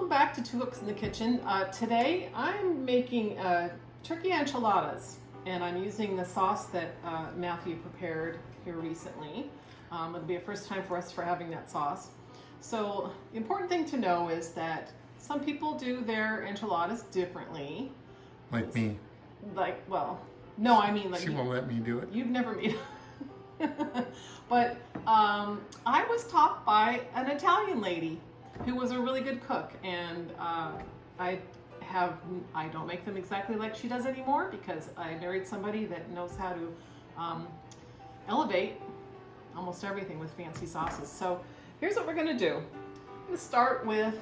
Welcome back to Two Cooks in the Kitchen. Today I'm making turkey enchiladas, and I'm using the sauce that Matthew prepared here recently. It'll be a first time for us for having that sauce. So the important thing to know is that some people do their enchiladas differently. Like me. Like, well, no, I mean like she won't let me do it. You've never made but I was taught by an Italian lady who was a really good cook, and I don't make them exactly like she does anymore because I married somebody that knows how to elevate almost everything with fancy sauces. So here's what we're gonna do. I'm gonna start with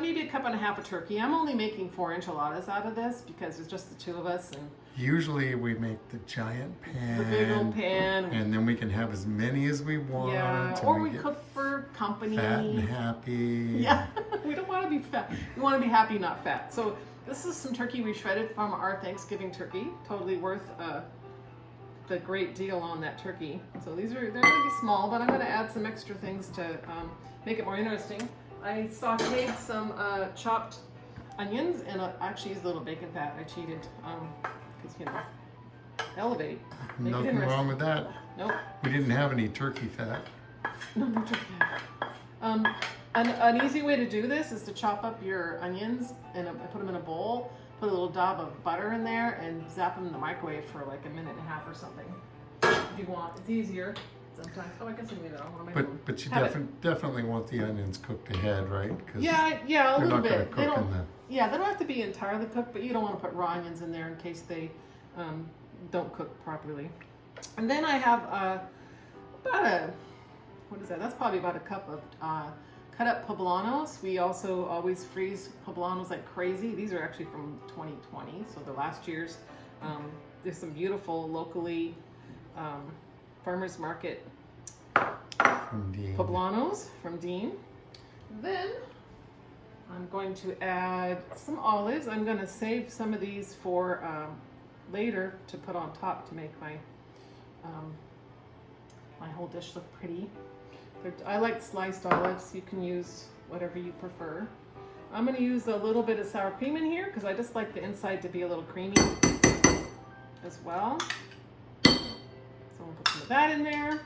maybe a cup and a half of turkey. I'm only making 4 enchiladas out of this because it's just the two of us, and usually we make the giant pan, the big old pan, and then we can have as many as we want. Yeah, or we cook for company. Fat and happy. Yeah, we don't want to be fat. We want to be happy, not fat. So this is some turkey we shredded from our Thanksgiving turkey. Totally worth the great deal on that turkey. So they're going to be small, but I'm going to add some extra things to make it more interesting. I sauteed some chopped onions, and I actually used a little bacon fat. I cheated because, you know, elevate. Nothing wrong with that. Nope. We didn't have any turkey fat. No turkey fat. An easy way to do this is to chop up your onions and put them in a bowl, put a little dab of butter in there, and zap them in the microwave for like a minute and a half or something. If you want, it's easier. Sometimes. Oh, I guess I made it all. What am I doing? But you definitely want the onions cooked ahead, right? Yeah, a little bit. They don't have to be entirely cooked, but you don't want to put raw onions in there in case they don't cook properly. And then I have what is that? That's probably about a cup of cut up poblanos. We also always freeze poblanos like crazy. These are actually from 2020, so the last year's. There's some beautiful locally farmers market poblanos from Dean. Then I'm going to add some olives. I'm going to save some of these for later to put on top to make my my whole dish look pretty. I like sliced olives. You can use whatever you prefer. I'm going to use a little bit of sour cream in here because I just like the inside to be a little creamy as well. So we'll put some of that in there.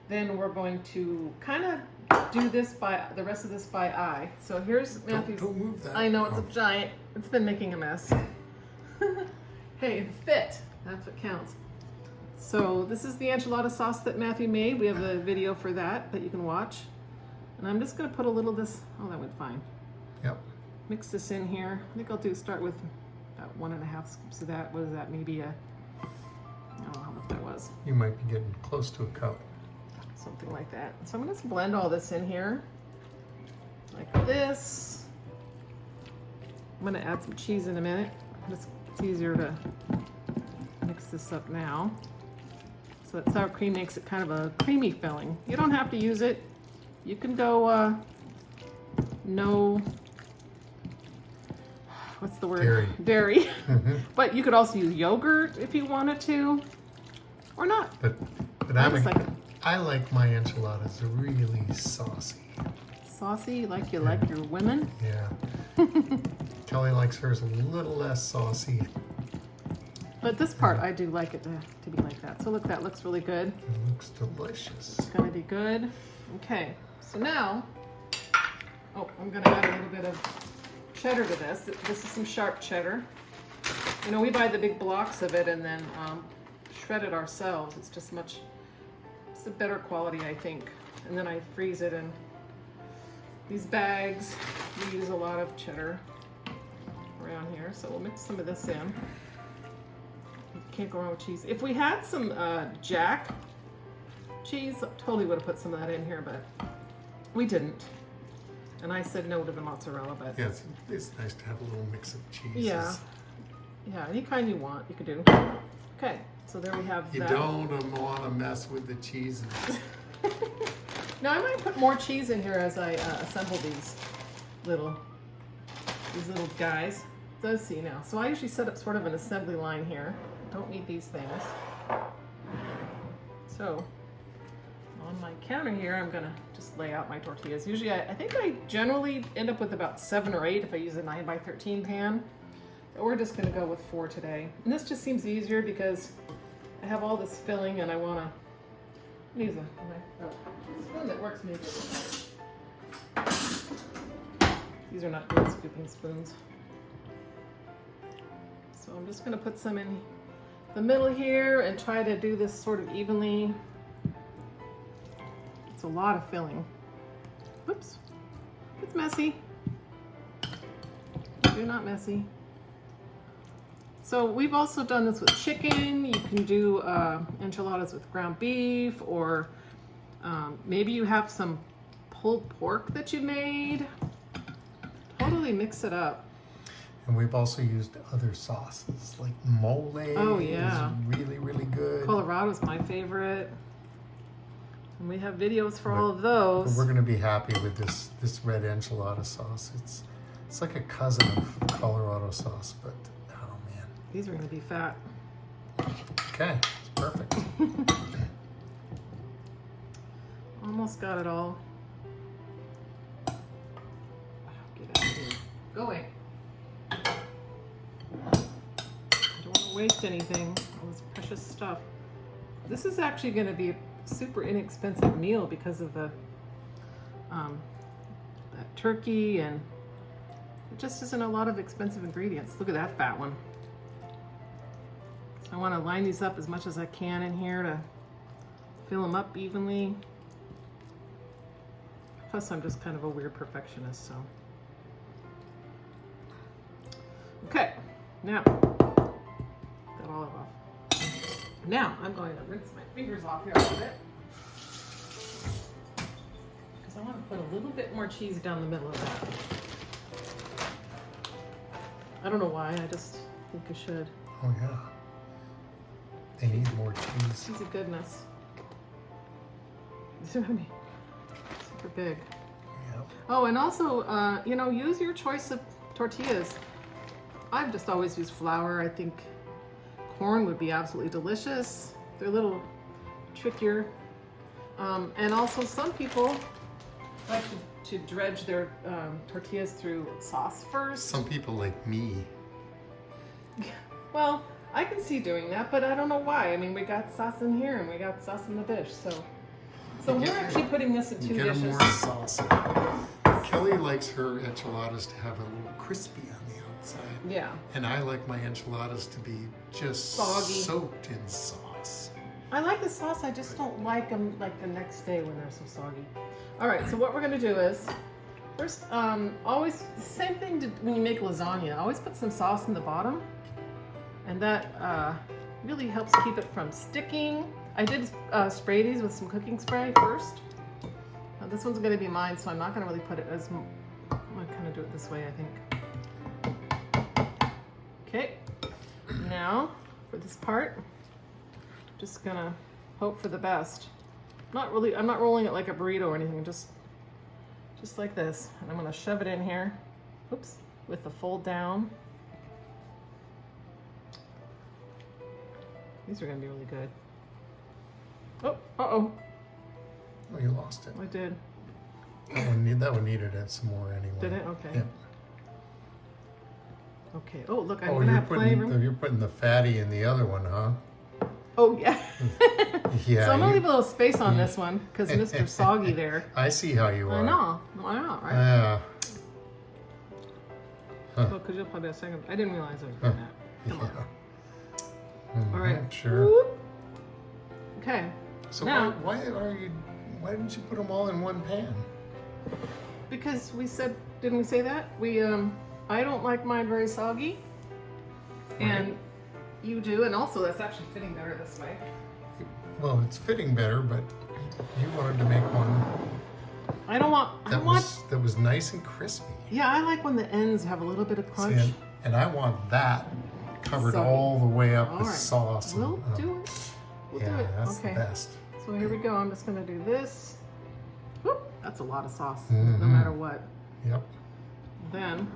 Then we're going to kind of do this the rest of this by eye. So here's Matthew's. Don't move that. I know, it's a giant. It's been making a mess. Hey, it fit. That's what counts. So this is the enchilada sauce that Matthew made. We have a video for that you can watch. And I'm just going to put a little of this. Oh, that went fine. Yep. Mix this in here. I think I'll start with about 1.5 scoops of that. What is that? Maybe I don't know how much that was. You might be getting close to a cup. Something like that. So I'm going to blend all this in here like this. I'm going to add some cheese in a minute. It's easier to mix this up now. So that sour cream makes it kind of a creamy filling. You don't have to use it. You can go no, what's the word? Dairy. But you could also use yogurt if you wanted to, or not. But I like my enchiladas really saucy. Saucy, like you like your women? Yeah. Kelly likes hers a little less saucy. But this part, I do like it to be like that. So look, that looks really good. It looks delicious. It's gonna be good. Okay, so now, I'm gonna add a little bit of cheddar to this. This is some sharp cheddar. You know, we buy the big blocks of it and then shred it ourselves. It's just it's a better quality, I think. And then I freeze it in these bags. We use a lot of cheddar around here, so we'll mix some of this in. Can't go wrong with cheese. If we had some Jack cheese, I totally would have put some of that in here, but we didn't. And I said no to the mozzarella, but yeah, it's nice to have a little mix of cheeses. Yeah, any kind you want, you can do. Okay, so there we have that. You don't want to mess with the cheeses. Now I might put more cheese in here as I assemble these little guys. Let's see now. So I usually set up sort of an assembly line here. Don't need these things. So on my counter here, I'm gonna just lay out my tortillas. Usually I think I generally end up with about 7 or 8 if I use a 9x13 pan. But we're just gonna go with 4 today. And this just seems easier because I have all this filling and I wanna use a spoon that works maybe. These are not good scooping spoons. So I'm just gonna put some in the middle here and try to do this sort of evenly. It's a lot of filling. Whoops, it's messy. You're not messy. So we've also done this with chicken. You can do enchiladas with ground beef, or maybe you have some pulled pork that you made. Totally mix it up. And we've also used other sauces like mole. Oh yeah, is really, really good. Colorado's my favorite. And we have videos for all of those. But we're gonna be happy with this red enchilada sauce. It's like a cousin of Colorado sauce, but oh man. These are gonna be fat. Okay, it's perfect. Almost got it all. Get out of here. Go away. I don't want to waste anything. All this precious stuff. This is actually going to be a super inexpensive meal because of the that turkey, and it just isn't a lot of expensive ingredients. Look at that fat one. So I want to line these up as much as I can in here to fill them up evenly. Plus, I'm just kind of a weird perfectionist, so. Okay, now, got all of it off. Now, I'm going to rinse my fingers off here a little bit. Because I want to put a little bit more cheese down the middle of that. I don't know why, I just think I should. Oh yeah. They need more cheese. Cheese of goodness. You see what I mean? Super big. Yep. Oh, and also, you know, use your choice of tortillas. I've just always used flour. I think corn would be absolutely delicious. They're a little trickier. And also some people like to dredge their tortillas through sauce first. Some people like me. Well, I can see doing that, but I don't know why. I mean, we got sauce in here and we got sauce in the dish, so we're actually putting this in 2 dishes. Get them more saucy. Kelly likes her enchiladas to have a little crispy on the outside. Yeah. And I like my enchiladas to be just Soggy. soaked in sauce. I like the sauce, I just don't like them like the next day when they're so soggy. All right, so what we're gonna do is, first, always, same thing when you make lasagna, always put some sauce in the bottom. And that really helps keep it from sticking. I did spray these with some cooking spray first. This one's gonna be mine, so I'm not gonna really put it as, I'm gonna kind of do it this way, I think. Okay, now for this part, just gonna hope for the best. I'm not rolling it like a burrito or anything, just like this. And I'm gonna shove it in here, oops, with the fold down. These are gonna be really good. Oh, uh-oh. Oh, you lost it. I did. That one needed it some more anyway. Did it? Okay. Yep. Okay. Oh, look, I'm gonna have plenty of room. You're putting the fatty in the other one, huh? Oh, yeah. Yeah. So I'm gonna leave a little space on this one because Mr. Soggy there. I see how you are. I know. Why not, right? Yeah. Oh, because you'll probably have a second. I didn't realize I was doing that. Come on. Mm-hmm. All right. Sure. Whoop. Okay. So now, why didn't you put them all in one pan? Because we said, didn't we say that? I don't like mine very soggy. Right. And you do, and also that's actually fitting better this way. Well, it's fitting better, but you wanted to make one that was nice and crispy. Yeah, I like when the ends have a little bit of crunch. See, and I want that covered Soggy. all the way up All with right. sauce. We'll do it. We'll do it. That's Okay. the best. So here we go. I'm just gonna do this. Whoop, that's a lot of sauce, Mm-hmm. no matter what. Yep. Then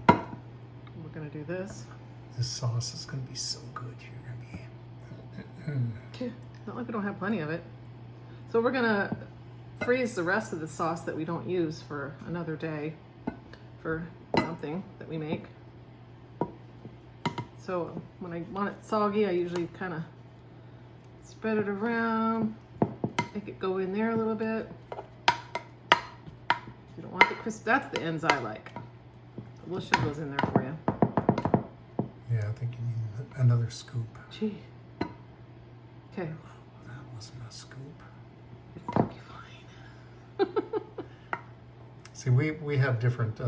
we're gonna do this. This sauce is gonna be so good. You're gonna be. Not like we don't have plenty of it. So we're gonna freeze the rest of the sauce that we don't use for another day for something that we make. So when I want it soggy, I usually kind of spread it around, make it go in there a little bit. You don't want the crisp, that's the ends I like. We'll shove those in there for you. Yeah, I think you need another scoop. Gee. Okay. Oh, that wasn't a scoop. It's gonna be fine. See, we have different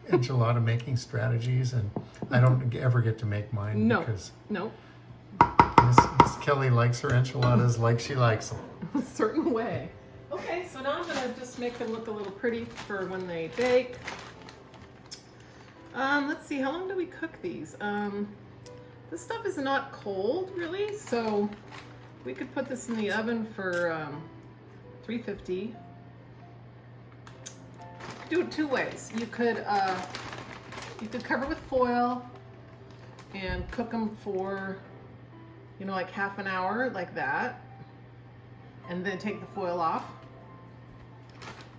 enchilada making strategies, and I don't ever get to make mine because No. Miss Kelly likes her enchiladas like she likes them. A certain way. Okay, so now I'm gonna just make them look a little pretty for when they bake. Let's see, how long do we cook these? This stuff is not cold really, so we could put this in the oven for 350. You could do it two ways. You could cover with foil and cook them for, you know, like half an hour like that, and then take the foil off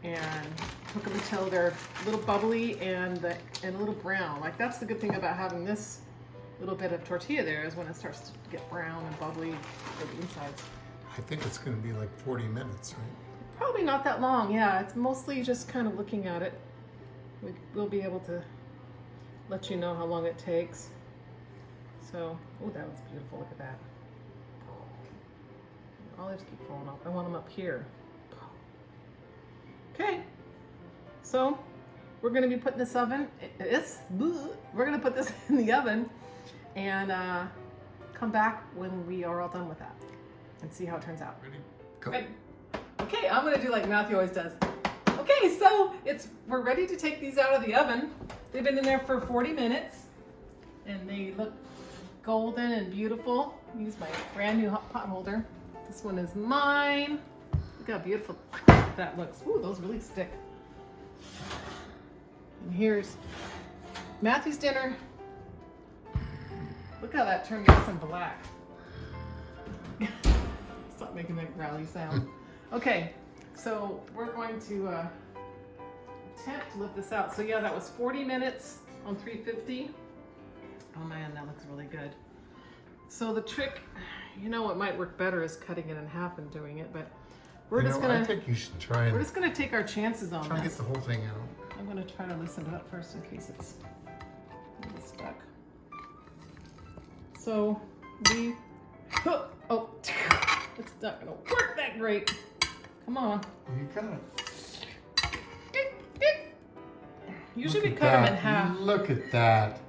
and cook them until they're a little bubbly and a little brown. Like, that's the good thing about having this little bit of tortilla there, is when it starts to get brown and bubbly for the insides. I think it's going to be like 40 minutes, right? Probably not that long, yeah. It's mostly just kind of looking at it. We'll be able to let you know how long it takes. So, oh, that was beautiful. Look at that. Olives keep falling off. I want them up here. Okay, so we're going to be putting this we're going to put this in the oven and come back when we are all done with that and see how it turns out. Ready? Go. Ready. Okay, I'm going to do like Matthew always does. Okay, so we're ready to take these out of the oven. They've been in there for 40 minutes and they look golden and beautiful. Use my brand new pot holder. This one is mine. Look how beautiful that looks. Ooh, those really stick. And here's Matthew's dinner. Look how that turned nice and black. Stop making that growly sound. Okay, so we're going to attempt to lift this out. So yeah, that was 40 minutes on 350. Oh man, that looks really good. So the trick, you know what might work better is cutting it in half and doing it, but we're just gonna. I think you should try. We're just gonna take our chances on try and this. get the whole thing out. I'm gonna try to loosen it up first in case it's a little stuck. So we. Oh, it's not gonna work that great. Come on. Well, you kind of. Usually we cut them in half. Look at that.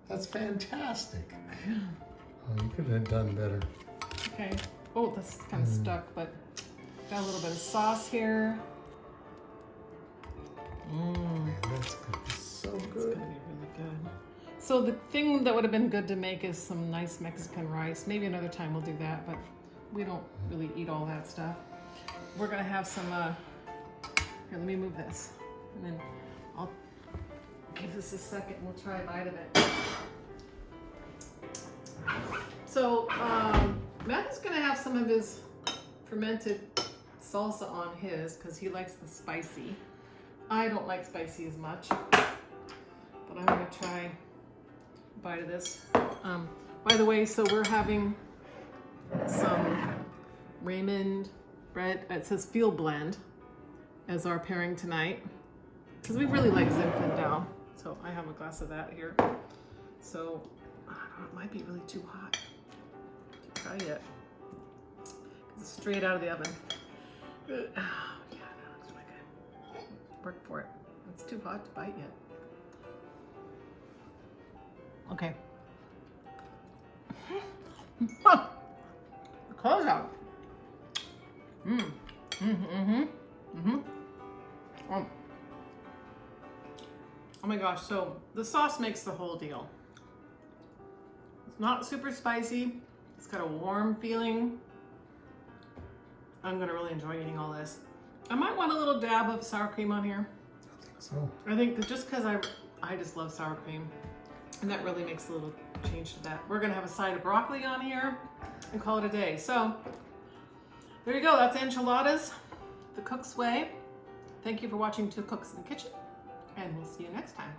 That's fantastic. Oh, you could have done better. Okay. Oh, that's kind of stuck, but got a little bit of sauce here. Man, that's gonna be so It's good. gonna be really good. So the thing that would have been good to make is some nice Mexican rice. Maybe another time we'll do that, but we don't really eat all that stuff. We're gonna have some, here, let me move this. And then I'll give this a second and we'll try a bite of it. So, Matt is gonna have some of his fermented salsa on his because he likes the spicy. I don't like spicy as much, but I'm gonna try a bite of this. By the way, so we're having some Raymond bread, it says Field Blend, as our pairing tonight, because we really like Zinfandel. So I have a glass of that here. So, I don't know, it might be really too hot to try yet. It's straight out of the oven. Oh, yeah, that looks really good. Work for it. It's too hot to bite yet. Okay. Close out. Oh my gosh, so the sauce makes the whole deal. It's not super spicy. It's got a warm feeling. I'm gonna really enjoy eating all this. I might want a little dab of sour cream on here. I think so. I think that just because I just love sour cream, and that really makes a little change to that. We're gonna have a side of broccoli on here and call it a day. So there you go. That's enchiladas, the cook's way. Thank you for watching Two Cooks in the Kitchen, and we'll see you next time.